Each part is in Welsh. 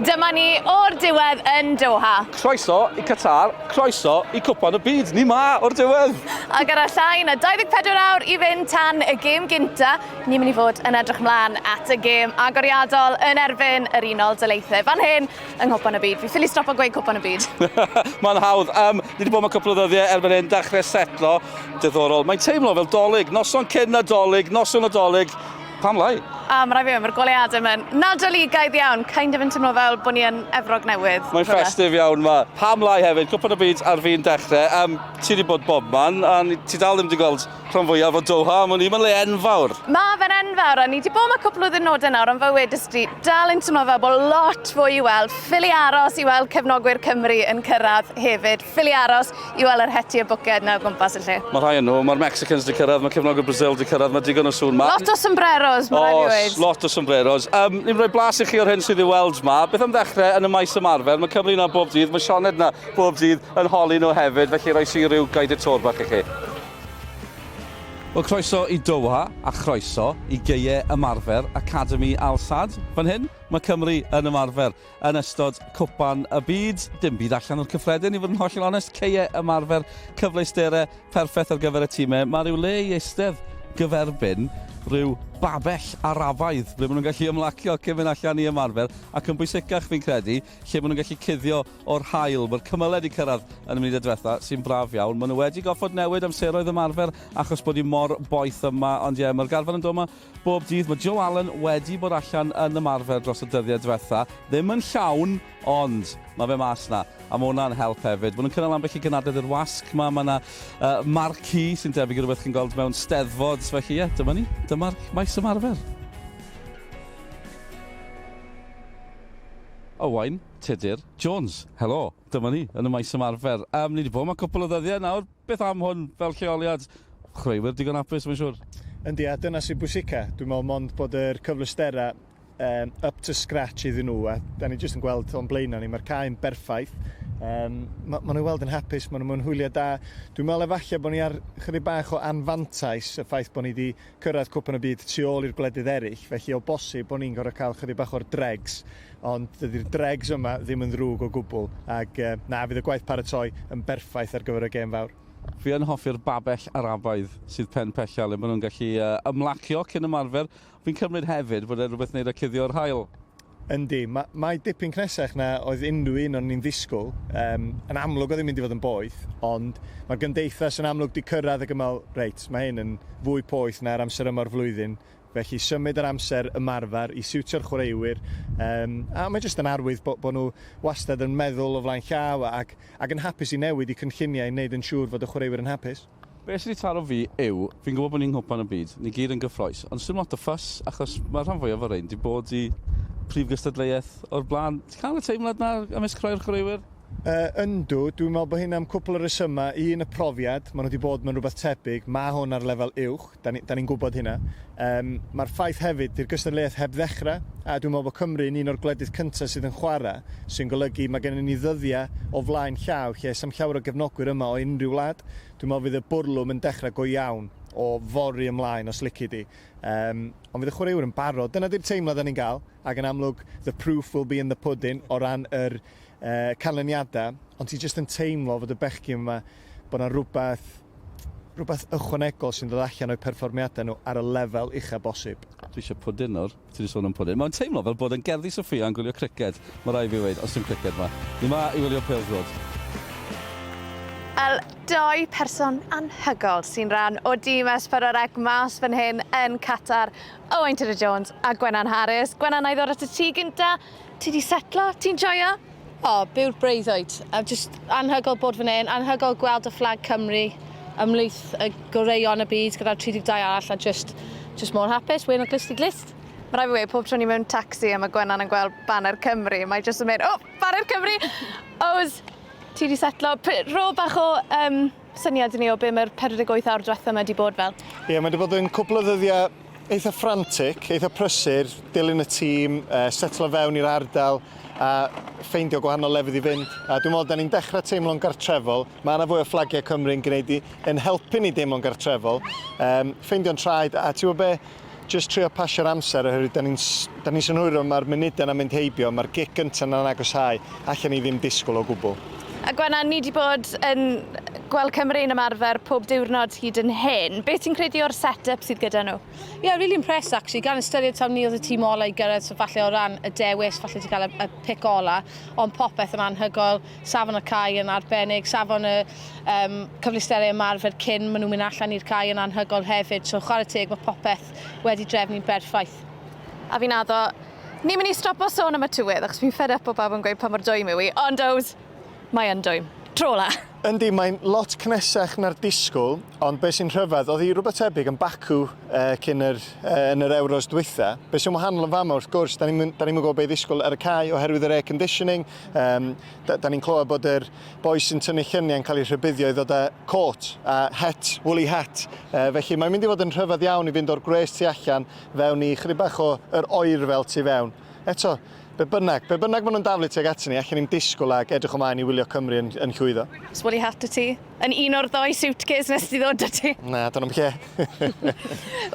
Dyma ni o'r diwedd yn Doha. Croeso i Qatar, croeso i Nghwpan y Byd. Ni ma o'r diwedd. Ac ar y llai na 24 awr i fynd tan y gêm gynta, ni'n mynd i fod yn edrych mlaen at y gêm agoriadol yn erbyn yr Unol Daleithiau. Fan hyn, yng Nghwpan y Byd. Fi ffili stop o gweud Nghwpan y Byd. Mae'n hawdd. Ni wedi bod mewn cwpl o ddyddiau erbyn hyn, dechrau setlo diddorol. Mae'n teimlo fel dolyg, noson cyn nadolig, noson nadolig. Pam lai? Mae rai fi mae'r goleadau yma'n nadoligaidd iawn, kind of yn teimlo fel bod ni yn Efrog Newydd. Mae'n festif iawn ma. Pam lai hefyd, Nghwpan y Byd ar fi'n dechrau. Ti wedi bod bobman, a ti dal ddim wedi gweld rhan fwyaf o Doha, mae'n le enfawr. Mae fe'n enfawr, a ni wedi bod mewn cwpl o ddynodau nawr, ond fe wedys ti, dal yn teimlo fel bod lot fwy i weld. Ffili aros i weld cefnogwyr Cymru yn cyrraedd hefyd. Ffili aros i weld yr heti y bwced na o gwmpas y lle. Mae rhai yn nhw, mae'r Mexicans wedi cyrraedd, mae cefnogwyr Brazil wedi cyrraedd, mae digon o sŵn ma. Lot o sombreros, mae rai fi weid. Lot o sombreros. Ni'n rhoi blas i chi o'r hyn sydd i weld ma. Beth am ddechrau yn y maes ymarfer, mae Cymru na bob dydd, mae Sioned na bob dydd yn holi nhw hefyd, felly rhoi sy'n rhyw gaid y tor bach i chi. Wel, croeso i Doha a chroeso i geiau ymarfer Academi Al-Sad. Fan hyn, mae Cymru yn ymarfer yn ystod Nghwpan y Byd. Dim byd allan o'r cyffredin, i fod yn hollol onest, ceiau ymarfer, cyfleusterau perffaith ar gyfer y tîmau. Mae rhyw le i eistedd gyferbyn, rhyw babell arafaidd ble maen nhw'n gallu ymlacio cyn mynd allan i ymarfer ac yn bwysicach fi'n credu lle maen nhw'n gallu cuddio o'r haul. Mae'r cymyled i cyrraedd yn y munud diwetha sy'n braf iawn. Maen nhw wedi goffod newid amseroedd ymarfer achos bod hi mor boeth yma, ond ie, mae'r garfan yn dod yma bob dydd. Mae Joe Allen wedi bod allan yn ymarfer dros y dyddiau diwetha, ddim yn llawn, ond mae fe mas na, a mae hwnna'n help hefyd. Maen nhw'n cynnal ambell i gynadledd i'r wasg yma, mae yna marci sy'n debyg i rhywbeth chi'n gweld mewn steddfod, felly ie, dyma ni, dyma'r maes ymarfer. Owain, Tudur, Jones, helo, dyma ni yn y maes ymarfer. Ni wedi bod mewn cwpl o ddyddiau nawr, beth am hwn fel lleoliad? Chwaraewyr digon hapus, mae'n siŵr. Yndi, a dyna sy'n bwysica. Dwi'n meddwl mond bod yr cyfleusterau up to scratch iddyn nhw, a da ni jyst yn gweld o'n blaenau ni, mae'r cae'n berffaith. Maen nhw'n weld yn hapus, maen nhw'n hwyliau da. Dwi'n meddwl efallai bod ni ar chydig bach o anfantais y ffaith bod ni wedi cyrraedd Nghwpan y Byd tu ôl i'r gwledydd eraill, felly o bosib bod ni'n gorfod cael chydig bach o'r dregs, ond dydy'r dregs yma ddim yn ddrwg o gwbl, ac na, fydd y gwaith paratoi yn berffaith ar gyfer y gêm fawr. Fi yn hoffi'r babell arafaidd sydd pen pellal, le maen nhw'n gallu ymlacio cyn ymarfer. Fi'n cymryd hefyd bod e'n rhywbeth wneud â cuddio'r haul. Yndi, mae dipyn cnesach na oedd unrhyw un o'n ni'n ddisgwyl. Yn amlwg oedd hi'n mynd i fod yn boeth, ond mae'r gymdeithas yn amlwg di cyrraedd ac ymwneud, reit, mae hyn yn fwy poeth na'r amser yma'r flwyddyn. Felly symud yr amser ymarfer i siwtio'r chwaraewyr. A mae jyst yn arwydd bod nhw wastad yn meddwl o flaen llaw ac yn hapus i newid i cynlluniau i wneud yn siŵr fod y chwaraewyr yn hapus. Be sydd wedi taro fi yw, fi'n gwybod bod ni'n Nghwpan y Byd, ni gyd yn gyffroes, ond sy'n lot o ffys, achos mae'r rhan fwyaf o'r ein wedi bod i prif gystadleuaeth o'r blaen. Ti'n cael y teimlad na ymysg croi'r chwaraewyr? Yndw, dwi'n meddwl bod hyn am cwpl o resymau. Un, y profiad, maen nhw wedi bod mewn rhywbeth tebyg, mae hwn ar lefel uwch, da ni'n gwybod hynna. Mae'r ffaith hefyd, di'r gystadleuaeth heb ddechrau, a dwi'n meddwl bod Cymru yn un o'r gwledydd cyntaf sydd yn chwarae, sy'n golygu mae gennym ni ddyddiau o flaen llaw, lle sam llawer o gefnogwyr yma o unrhyw wlad. Dwi'n meddwl fydd y bwrlwm yn dechrau go iawn o fori ymlaen os lici di. Ond fydd y chwaraewyr yn barod. Dyna di'r teimlad da ni'n gael, ac yn amlwg, the proof will be in the pudding o ran yr canlyniadau, ond ti jyst yn teimlo fod y bechgyn yma bod yna rhywbeth ychwanegol sy'n dod allan o'i perfformiadau nhw ar y lefel uchaf bosib. Dwi eisiau pwdin nawr, ti wedi sôn am pwdin. Mae'n teimlo fel bod yn gerddi Sophia yn gwylio criced. Mae rai fi weid, os dim criced ma. Ni ma i wylio Pêl Drod. Doi person anhygol sy'n rhan o dîm S4C mas fan hyn yn Qatar. Owain Tudur Jones a Gwenan Harris. Gwenan, na i ddod at y ti gynta. Ti di setlo? Ti'n joio? Byw'r breuddwyd. Just anhygol bod fan hyn, anhygol gweld y fflag Cymru ymlaeth y goreion y byd gyda'r 32 arall a just mor hapus, we'n o glist i glist. Mae rai fi wei, pob tro ni mewn taxi a mae Gwenan yn gweld banner Cymru, mae jyst yn mynd, banner Cymru! Ows, ti di setlo. Ro bach o syniad i ni o be mae'r 48 awr diwethaf yma wedi bod fel? Ie, mae wedi bod yn cwpl o ddyddiau eitha frantic, eitha prysur, dilyn y tîm, setlo fewn i'r ardal, a ffeindio gwahanol lefydd i fynd. A dwi'n meddwl, da ni'n dechrau teimlo'n gartrefol. Mae yna fwy o fflagiau Cymru'n gwneud yn helpu ni deimlo'n gartrefol. Ffeindio'n traed, a ti'n gwybod be, just trio pasio'r amser oherwydd da ni'n synhwyro mae'r munudau yna'n mynd heibio, mae'r gig gyntaf yna'n agosau, allan ni ddim disgwyl o gwbl. A Gwenna, ni wedi bod yn gweld Cymru yn ymarfer pob diwrnod hyd yn hyn. Beth ti'n credu o'r set-up sydd gyda nhw? Yeah, really impressed actually. Gan ystyried taw ni oedd y tîm ola i gyrraedd, so falle o ran y dewis, falle wedi cael y pic ola, ond popeth yn anhygoel, safon y cae yn arbennig, safon y cyfleusterau ymarfer cyn maen nhw'n mynd allan i'r cae yn anhygoel hefyd, so chwarae teg mae popeth wedi drefnu'n berffaith. A fi'n addo, ni'n mynd i stopo sôn am y tywydd, achos fi'n fed up o bawb yn gweud pa mor dwym yw i, ond oes, mae yn dwym. Tro la. Yndi, mae'n lot cnesach na'r disgwyl, ond beth sy'n rhyfedd, oedd hi rhywbeth tebyg yn Baku cyn yn yr Euros dwytha. Beth sy'n wahanol yn fama, wrth gwrs, da ni'n gwybod beth ddisgwyl ar y cae oherwydd yr air conditioning. Da ni'n clywed bod yr boes sy'n tynnu lluniau'n cael ei rhybuddio i ddod â coat a het, woolly hat. Felly mae'n mynd i fod yn rhyfedd iawn i fynd o'r gwres tu allan fewn i chydig bach o'r oer fel tu fewn. Eto, be bynnag maen nhw'n daflu tuag at ni, allan ni'n disgwyl ag edrych ymlaen i wylio Cymru yn llwyddo. Woolly hat y ti? Yn un o'r ddoi suitcase nes ti ddod y ti? Na, dyna am lle.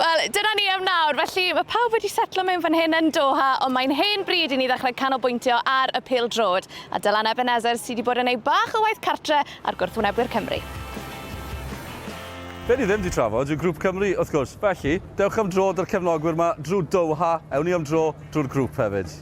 Wel, dyna ni am nawr, felly mae pawb wedi setlo mewn fan hyn yn Doha, ond mae'n hen bryd i ni ddechrau canolbwyntio ar y pêl-drod. A Dylan Ebenezer sydd wedi bod yn ei bach o waith cartre ar gwrthwynebwyr Cymru. Be ni ddim wedi trafod yw grŵp Cymru, wrth gwrs. Felly, dewch am dro dy'r cefnogwyr yma drwy Doha, ewn ni am dro drwy'r grŵp hefyd.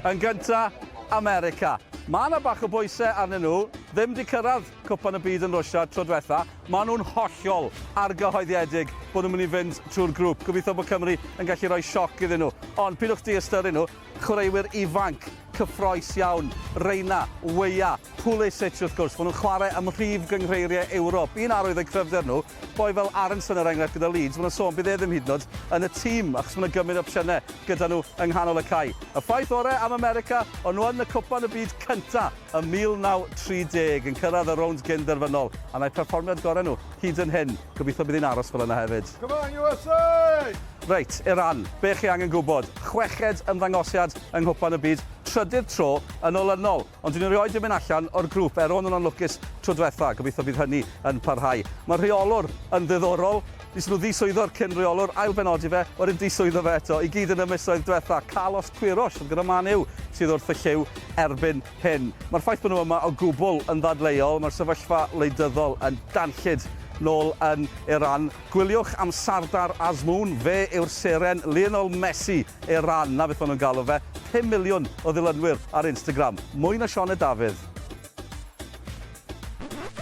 Yn gynta, America. Mae yna bach o bwysau arnyn nhw, ddim wedi cyrraedd Nghwpan y Byd yn Rwsia tro diwetha. Mae nhw'n hollol argyhoeddiedig bod nhw'n mynd i fynd trwy'r grŵp. Gobeithio bod Cymru yn gallu rhoi sioc iddyn nhw. Ond pidwch di ystyru nhw, chwaraewyr ifanc, cyffroes iawn, reina, weia, Pulisic wrth gwrs. Mae nhw'n chwarae am rhif gyngreiriau Ewrop. Un arwydd eu cryfder nhw, boi fel Aronson yr enghraifft gyda Leeds, mae nhw'n sôn bydd e ddim hyd yn oed yn y tîm, achos mae nhw'n gymryd opsiynau gyda nhw yng nghanol y cae. Y ffaith orau am America, ond nhw yn y Nghwpan y Byd cynta ym 1930 yn cyrraedd y rownd gynderfynol. A na'i perfformiad gorau nhw hyd yn hyn. Gobeithio bydd hi'n aros fel yna hefyd. Come on, USA! Reit, Iran, be chi angen gwybod? Chweched ymddangosiad yng Nghwpan y Byd, trydydd tro yn olynol. Ond dwi'n rioed yn mynd allan o'r grŵp on nhw'n lwcus tro diwetha. Gobeithio bydd hynny yn parhau. Mae'r rheolwr yn ddiddorol. Nes nhw ddiswyddo'r cyn reolwr, ail benodi fe, wedyn diswyddo fe eto. I gyd yn y misoedd diwetha, Carlos Quiros, gyda man yw sydd wrth y lliw erbyn hyn. Mae'r ffaith bod nhw yma o gwbl yn ddadleuol, mae'r sefyllfa wleidyddol yn danllyd nôl yn Iran. Gwyliwch am Sardar Azmoun, fe yw'r seren Lionel Messi Iran, na beth maen nhw'n galw fe. 5 miliwn o ddilynwyr ar Instagram, mwy na Sioned David.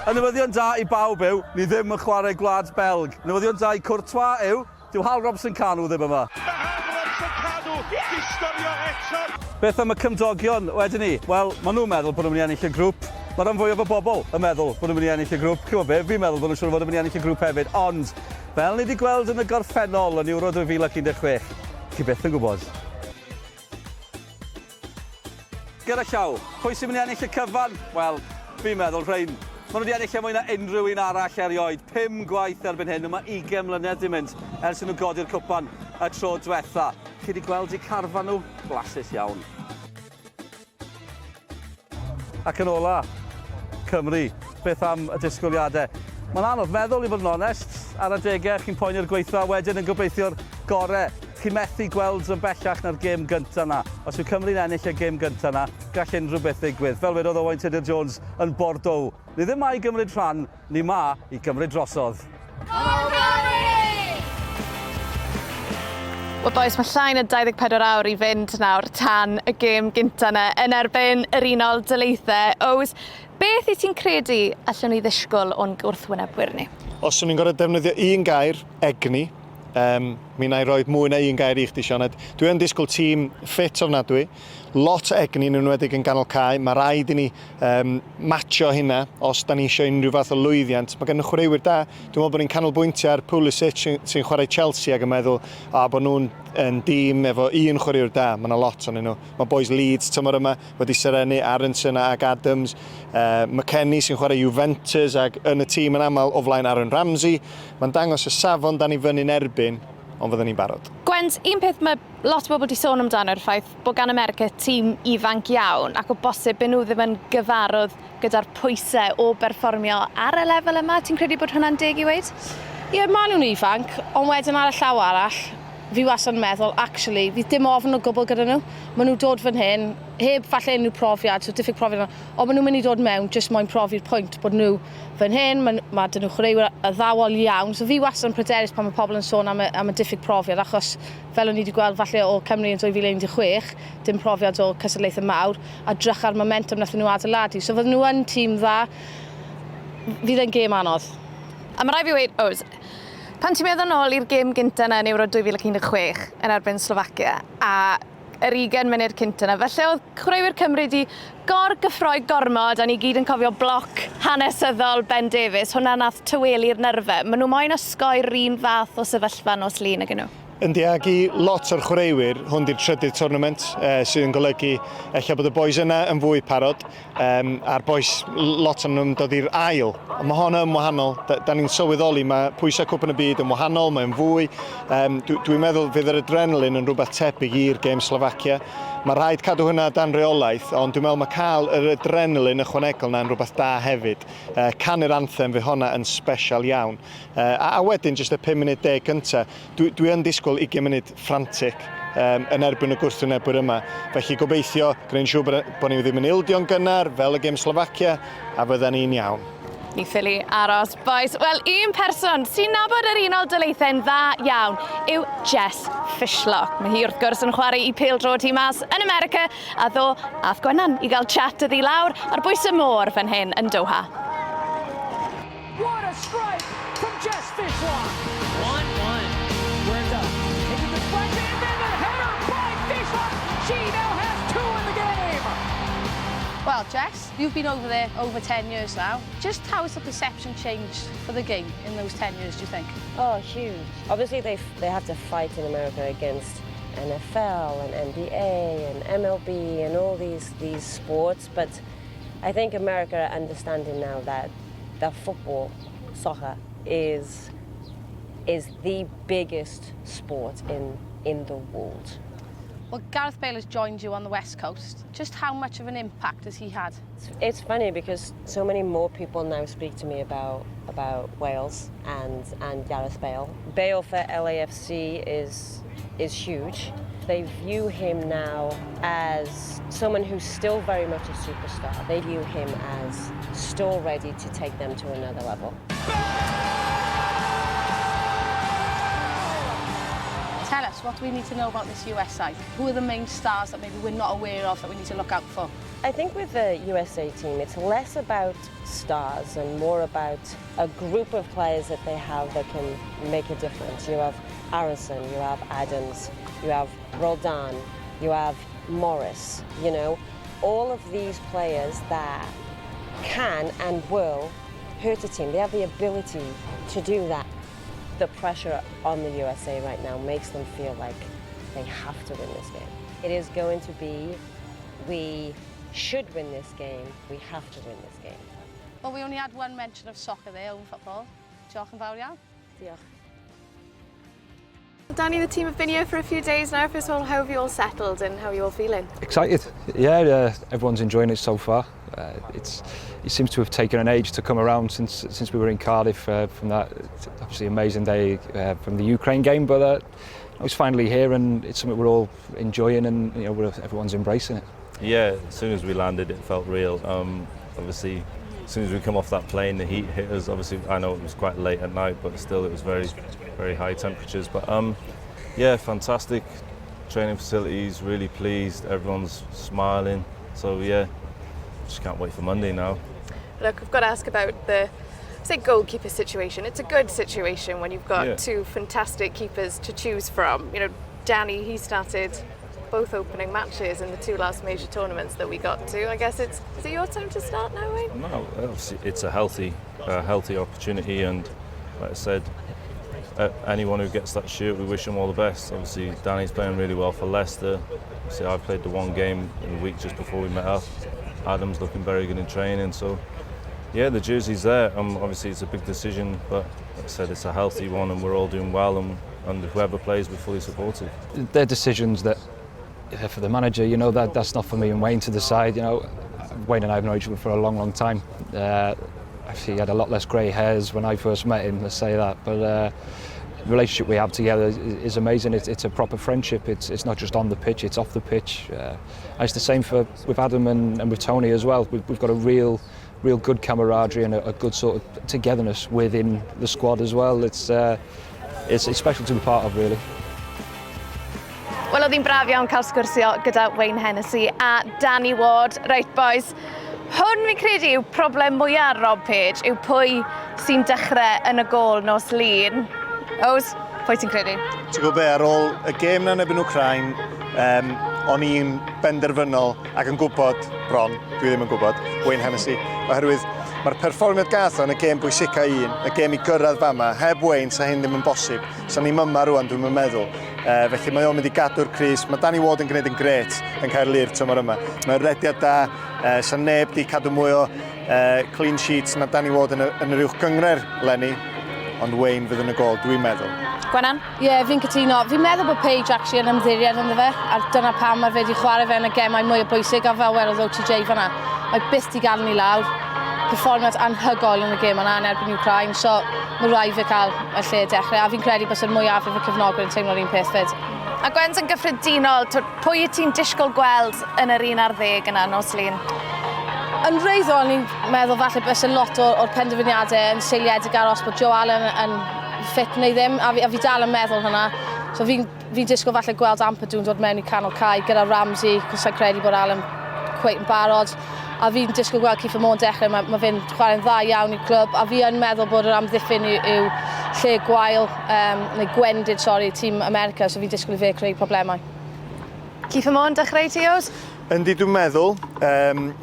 Y newyddion da i bawb yw, ni ddim yn chwarae gwlad Belg. Newyddion da i Courtois yw, dyw Hal Robson Canw ddim yma. Beth am y cymdogion wedyn ni? Wel, maen nhw'n meddwl bod nhw'n mynd i ennill y grŵp. Mae rhan fwyaf o bobl yn meddwl bod nhw'n mynd i ennill y grŵp. Cymo be, fi'n meddwl bod nhw'n siŵr fod nhw'n mynd i ennill y grŵp hefyd. Ond, fel ni wedi gweld yn y gorffennol yn Euro 2016, chi byth yn gwybod. Gyda llaw, pwy sy'n mynd i ennill y cyfan? Wel, fi'n meddwl rhain. Maen nhw wedi ennill mwy na unrhyw un arall erioed. 5 gwaith erbyn hyn, mae 20 mlynedd di mynd ers nhw godi'r cwpan y tro diwetha. Chi wedi gweld eu carfan nhw? Blasus iawn. Ac yn ola, Cymru, beth am y disgwyliadau? Mae'n anodd meddwl i fod yn onest, ar adegau chi'n poeni'r gweithio, wedyn yn gobeithio'r gorau. Chi'n methu gweld yn bellach na'r gêm gyntaf na. Os yw Cymru'n ennill y gêm gyntaf na, gall unrhyw beth ddigwydd. Fel wedodd Owain Tudur-Jones yn Bordeaux. Ni ddim ma i gymryd rhan, ni ma i gymryd drosodd. Wel boes, mae llain y 24 awr i fynd nawr tan y gêm gyntaf na yn erbyn yr Unol Daleithiau. Ows, beth i ti'n credu allan ni ddisgwyl o'n gwrthwynebwyr ni? Os o'n i'n gorfod defnyddio un gair, egni, mi na i roi mwy na un gair i chdi, Sioned. Dwi yn disgwyl tîm ffit ofnadwy, lot o egni yn enwedig yn ganol cae. Mae rhaid i ni matcho hynna os da ni eisiau unrhyw fath o lwyddiant. Mae gen y chwaraewyr da. Dwi'n meddwl bod ni'n canolbwyntio ar Pulisic sy'n chwarae Chelsea ac yn meddwl bod nhw'n yn dîm efo un chwaraewr da. Mae yna lot o'n nhw. Mae boys Leeds tymor yma wedi syrenu, Aronson ac Adams. McKennie sy'n chwarae Juventus ac yn y tîm yn aml o flaen Aaron Ramsey. Mae'n dangos y safon da ni fyny'n erbyn, ond fydden ni'n barod. Gwent, un peth mae lot o bobl wedi sôn amdano'r ffaith bod gan America tîm ifanc iawn ac o bosib bod nhw ddim yn gyfarwydd gyda'r pwysau o berfformio ar y lefel yma. Ti'n credu bod hwnna'n deg i weid? Ie, maen nhw'n ifanc, ond wedyn ar y llaw arall, fi wastad yn meddwl, actually, fi dim ofn o gwbl gyda nhw. Maen nhw dod fan hyn, heb falle unrhyw profiad, so diffyg profiad yna, ond maen nhw'n mynd i dod mewn jyst moyn profi'r pwynt bod nhw fan hyn, mae dyn nhw chwaraewyr addawol iawn, so fi wastad yn pryderus pan mae pobl yn sôn am y diffyg profiad, achos fel o'n i wedi gweld falle o Cymru yn 2016, dim profiad o cystadlaethau mawr, a drych ar momentum nath nhw adeiladu, so fydden nhw yn tîm dda, fydd e'n gêm anodd. A mae rai fi weid, Ows, pan ti'n meddwl nôl i'r gêm gynta yna yn Euro 2016 yn erbyn Slovacia a yr 20 munud cynta yna, felly oedd chwaraewyr Cymru wedi gorgyffroi gormod a ni gyd yn cofio bloc hanesyddol Ben Davies, hwnna nath tywelu'r nerfau. Maen nhw moyn osgoi'r un fath o sefyllfa nos lun ag nhw. Yndi, ag i lot o'r chwaraewyr, hwn di'r trydydd tournament sydd yn golygu ella bod y boys yna yn fwy parod, a'r boys lot o'n nhw'n dod i'r ail. Mae hwn yn wahanol, da ni'n sylweddoli, mae pwysau Nghwpan y Byd yn wahanol, mae'n fwy. Dwi'n meddwl fydd yr adrenalin yn rhywbeth tebyg i'r gêm Slovacia. Mae rhaid cadw hynna dan reolaeth, ond dwi'n meddwl mae cael yr adrenalin ychwanegol yna yn rhywbeth da hefyd. Canu'r anthem fydd hwnna yn special iawn. A wedyn, jyst y 5 munud 10 gyntaf, dwi yn disgwyl 20 munud frantic yn erbyn y gwrthwynebwyr yma. Felly gobeithio, gwneud siŵr bod ni ddim yn ildio'n gynnar, fel y gêm Slovacia, a fydden ni'n iawn. Ni ffili aros, boys. Wel, un person sy'n nabod yr Unol Daleithiau'n dda iawn yw Jess Fishlock. Mae hi wrth gwrs yn chwarae i pêl-dro tîm mas yn America, a ddo ath Gwenan i gael chat iddi lawr ar bwys y môr fan hyn yn Doha. What a strike from Jess Fishlock! 1-1. Where's up? Into the front end and the header by Fishlock. She now has 2 in the game. Well, Jess, you've been over there over 10 years now. Just how has the perception changed for the game in those 10 years, do you think? Oh, huge. Obviously, they have to fight in America against NFL and NBA and MLB and all these sports, but I think America are understanding now that football, soccer, is the biggest sport in the world. Well, Gareth Bale has joined you on the West Coast. Just how much of an impact has he had? It's funny because so many more people now speak to me about Wales and Gareth Bale. Bale for LAFC is huge. They view him now as someone who's still very much a superstar. They view him as still ready to take them to another level. Tell us, what do we need to know about this US side? Who are the main stars that maybe we're not aware of that we need to look out for? I think with the USA team, it's less about stars and more about a group of players that they have that can make a difference. You have Arison, you have Adams, you have Roldan, you have Morris, you know. All of these players that can and will hurt a team. They have the ability to do that. The pressure on the USA right now makes them feel like they have to win this game. It is going to be, we should win this game, we have to win this game. Well, we only had one mention of soccer there, own football. Diolch yn fawr iawn. Diolch. Danny, the team have been here for a few days now. First of all, how have you all settled and how are you all feeling? Excited, yeah. Everyone's enjoying it so far. It seems to have taken an age to come around since we were in Cardiff from that obviously amazing day from the Ukraine game, but it's finally here and it's something we're all enjoying and everyone's embracing it. Yeah, as soon as we landed, it felt real. Obviously, as soon as we come off that plane, the heat hit us. Obviously, I know it was quite late at night, but still, it was very, very high temperatures. But yeah, fantastic training facilities. Really pleased. Everyone's smiling. So yeah, just can't wait for Monday now. Look, I've got to ask about the goalkeeper situation. It's a good situation when you've got two fantastic keepers to choose from. You know, Danny, he started both opening matches in the 2 last major tournaments that we got to. I guess is it your time to start now, Wayne? No, obviously it's a healthy opportunity, and like I said, anyone who gets that shirt, we wish them all the best. Obviously, Danny's playing really well for Leicester. Obviously, I played the one game in the week just before we met up. Adam's looking very good in training, so yeah, the jersey's there. Obviously, it's a big decision, but like I said, it's a healthy one, and we're all doing well, and whoever plays, we're fully supportive. They're decisions that, for the manager, that's not for me and Wayne to decide. Wayne and I have known each other for a long, long time. Actually, he had a lot less grey hairs when I first met him, let's say that. But the relationship we have together is amazing. It's a proper friendship. It's not just on the pitch, it's off the pitch. And it's the same with Adam and with Tony as well. We've got a real good camaraderie and a good sort of togetherness within the squad as well. It's special to be part of, really. Wel, oedd hi'n braf iawn cael sgwrsio gyda Wayne Hennessy a Danny Ward. Right, boys, hwn fi'n credu yw problem mwyaf Rob Page, yw pwy sy'n dechrau yn y gôl nos lun. Ows, pwy ti'n credu? Ti'n gwybod be, ar ôl y gêm na nebyn Wcrain, o'n i'n benderfynol ac yn gwybod, bron, dwi ddim yn gwybod, Wayne Hennessy, oherwydd mae'r perfformiad gath o'n y gêm bwysica y gêm i gyrraedd fama, heb Wayne, sa hyn ddim yn bosib. Sa ni'n myma rwan, dwi'n meddwl. Felly mae o'n mynd i gadw'r Cris. Mae Danny Ward yn gwneud yn gret yn Caerlu'r tymor yma. Mae'r rediad da, sa neb di cadw mwy o clean sheets na Danny Ward yn yr uwch gyngre'r Lenny, ond Wayne fydd yn y gol, dwi'n meddwl. Gwenan? Ie, fi'n cytuno. Fi'n meddwl bod Paige actually yn ymddiried ynddo fe, a dyna pam mae fe wedi chwarae fe yn y gemau mwy o bwysig, a fel welodd OTJ fan'na. Mae byth di gael ni lawr. Perfformiad anhygoel yn y gêm yna yn erbyn Wcrain, so mae rai fe cael y lle dechrau, a fi'n credu bod sy'n mwyaf efo cyfnogwyr yn teimlo'r un peth fyd. A Gwens yn gyffredinol, pwy y ti'n disgwyl gweld yn yr 11 yna nos lun? Yn wreiddiol, ni'n meddwl falle bys y lot o'r penderfyniadau yn seiliedig aros bod Joe Allen yn ffit neu ddim, a fi dal yn meddwl hynna. So fi'n disgwyl falle gweld Amperdwn dod mewn i canol cae gyda Ramsey, cos sa'n credu bod Allen cweit yn barod. A fi'n disgwyl gweld Kiefer Moore yn dechrau, mae fe'n chwarae'n dda iawn i'r clwb, a fi yn meddwl bod yr amddiffyn yw lle gwael, neu gwendid, tîm America, so fi'n disgwyl i fe creu problemau. Kiefer Moore yn dechrau ti, Ows? Yndi, dwi'n meddwl.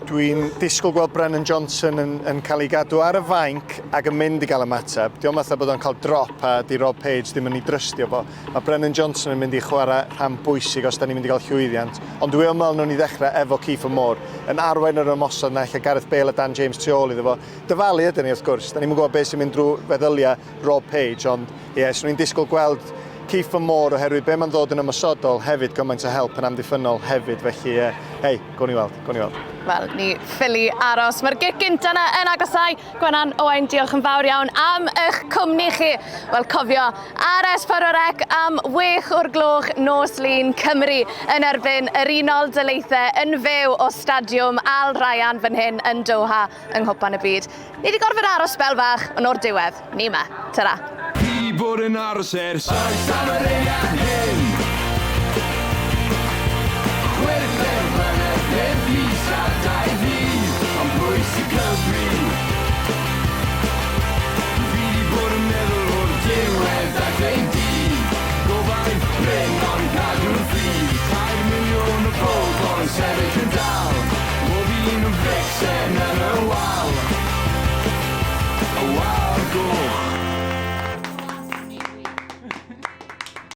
Dwi'n disgwyl gweld Brennan Johnson yn cael ei gadw ar y fainc ac yn mynd i gael ymateb. Diolch fatha bod o'n cael drop a di Rob Page ddim yn ei drystio fo. Mae Brennan Johnson yn mynd i chwarae rhan bwysig os da ni'n mynd i gael llwyddiant. Ond dwi'n ymwneud nhw'n i ddechrau efo Kiefer Moore. Yn arwain yr ymosod na lle Gareth Bale a Dan James tu ôl iddo fo. Dyfalu ydyn ni wrth gwrs. Da ni'n gwybod beth sy'n mynd drwy feddyliau Rob Page. Ond ie, so ni'n disgwyl gweld Kiefer Moore oherwydd be mae'n dod yn ymosodol hefyd gymaint o help yn amddiffynol hefyd. Felly, hei, gown ni weld. Wel, ni ffili aros. Mae'r gig gynta yna yn agosau. Gwenan, Owain, diolch yn fawr iawn am eich cwmni chi. Wel, cofio, ar S4C am 6 o'r gloch nos lun Cymru yn erbyn yr Unol Daleithiau yn fyw o Stadiwm Al Ryan fan hyn yn Doha yng Nghwpan y Byd. Ni wedi gorfod aros bel fach, ond o'r diwedd, ni yma. Tara. Bod yn aros ers oes am yr eiliad